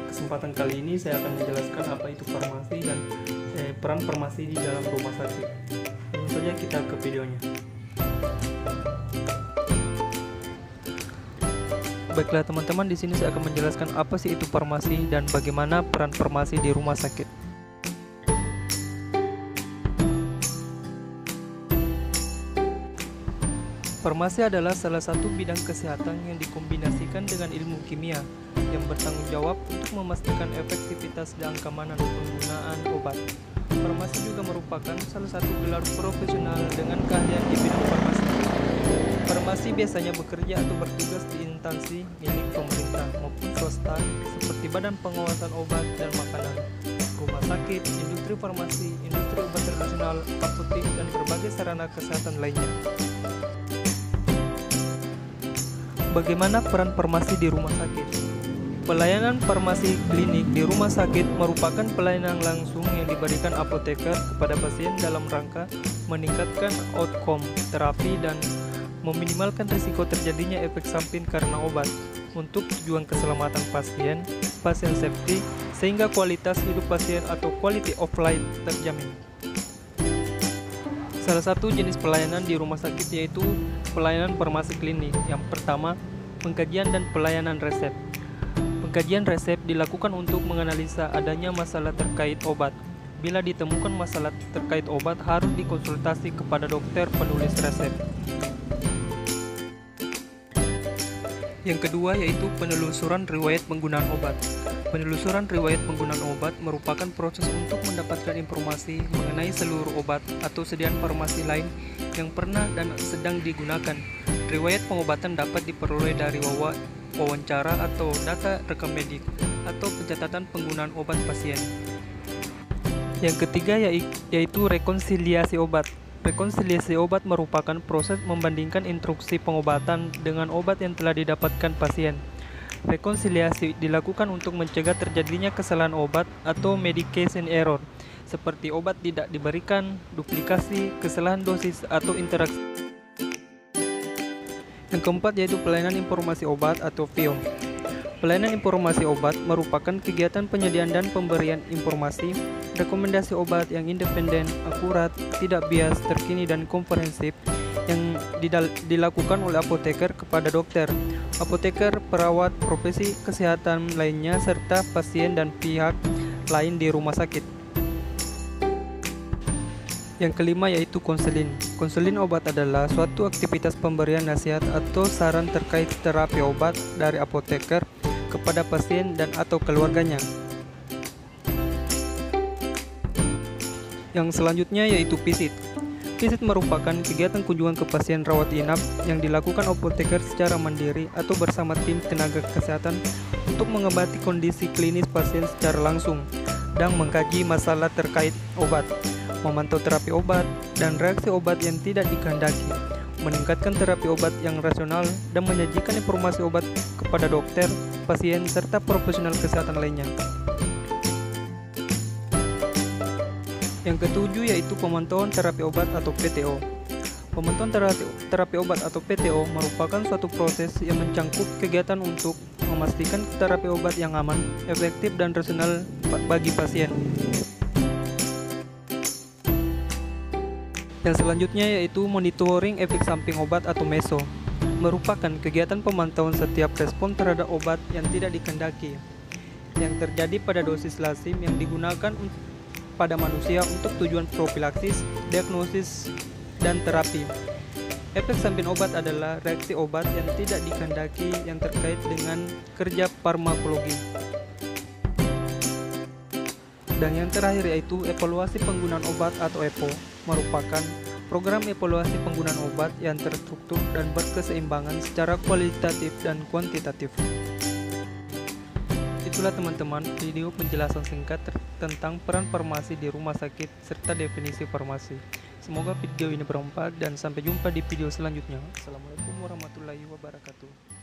kesempatan kali ini saya akan menjelaskan apa itu farmasi dan peran farmasi di dalam rumah sakit. Langsung saja kita ke videonya. Baiklah teman-teman, di sini saya akan menjelaskan apa sih itu farmasi dan bagaimana peran farmasi di rumah sakit. Farmasi adalah salah satu bidang kesehatan yang dikombinasikan dengan ilmu kimia yang bertanggung jawab untuk memastikan efektivitas dan keamanan penggunaan obat. Farmasi juga merupakan salah satu gelar profesional dengan keahlian di bidang farmasi. Farmasi biasanya bekerja atau bertugas di instansi milik pemerintah maupun swasta seperti Badan Pengawasan Obat dan Makanan, rumah sakit, industri farmasi, industri obat tradisional, apotek, dan berbagai sarana kesehatan lainnya. Bagaimana peran farmasi di rumah sakit? Pelayanan farmasi klinik di rumah sakit merupakan pelayanan langsung yang diberikan apoteker kepada pasien dalam rangka meningkatkan outcome terapi dan meminimalkan risiko terjadinya efek samping karena obat untuk tujuan keselamatan pasien safety, sehingga kualitas hidup pasien atau quality of life terjamin. Salah satu jenis pelayanan di rumah sakit yaitu pelayanan farmasi klinik. Yang pertama, pengkajian dan pelayanan resep. Pengkajian resep dilakukan untuk menganalisa adanya masalah terkait obat. Bila ditemukan masalah terkait obat, harus dikonsultasi kepada dokter penulis resep. Yang kedua yaitu penelusuran riwayat penggunaan obat. Penelusuran riwayat penggunaan obat merupakan proses untuk mendapatkan informasi mengenai seluruh obat atau sediaan farmasi lain yang pernah dan sedang digunakan. Riwayat pengobatan dapat diperoleh dari wawancara atau data rekam medik atau pencatatan penggunaan obat pasien. Yang ketiga yaitu rekonsiliasi obat. Rekonsiliasi obat merupakan proses membandingkan instruksi pengobatan dengan obat yang telah didapatkan pasien. Rekonsiliasi dilakukan untuk mencegah terjadinya kesalahan obat atau medication error, seperti obat tidak diberikan, duplikasi, kesalahan dosis, atau interaksi. Yang keempat yaitu pelayanan informasi obat atau PIO. Pelayanan informasi obat merupakan kegiatan penyediaan dan pemberian informasi, rekomendasi obat yang independen, akurat, tidak bias, terkini, dan komprehensif yang dilakukan oleh apoteker kepada dokter, apoteker, perawat, profesi kesehatan lainnya, serta pasien dan pihak lain di rumah sakit. Yang kelima yaitu konselin. Konselin obat adalah suatu aktivitas pemberian nasihat atau saran terkait terapi obat dari apoteker kepada pasien dan atau keluarganya. Yang selanjutnya yaitu visit. Visit merupakan kegiatan kunjungan ke pasien rawat inap yang dilakukan apoteker secara mandiri atau bersama tim tenaga kesehatan untuk mengobati kondisi klinis pasien secara langsung dan mengkaji masalah terkait obat, memantau terapi obat dan reaksi obat yang tidak dikehendaki, meningkatkan terapi obat yang rasional, dan menyajikan informasi obat kepada dokter, pasien, serta profesional kesehatan lainnya. Yang ketujuh yaitu pemantauan terapi obat atau PTO. Pemantauan terapi obat atau PTO merupakan suatu proses yang mencangkup kegiatan untuk memastikan terapi obat yang aman, efektif, dan rasional bagi pasien. Yang selanjutnya yaitu monitoring efek samping obat atau MESO. Merupakan kegiatan pemantauan setiap respon terhadap obat yang tidak dikehendaki yang terjadi pada dosis lazim yang digunakan pada manusia untuk tujuan profilaksis, diagnosis, dan terapi. Efek samping obat adalah reaksi obat yang tidak dikehendaki yang terkait dengan kerja farmakologi. Dan yang terakhir yaitu evaluasi penggunaan obat atau EPO, merupakan program evaluasi penggunaan obat yang terstruktur dan berkeseimbangan secara kualitatif dan kuantitatif. Itulah teman-teman video penjelasan singkat tentang peran farmasi di rumah sakit serta definisi farmasi. Semoga video ini bermanfaat dan sampai jumpa di video selanjutnya. Assalamualaikum warahmatullahi wabarakatuh.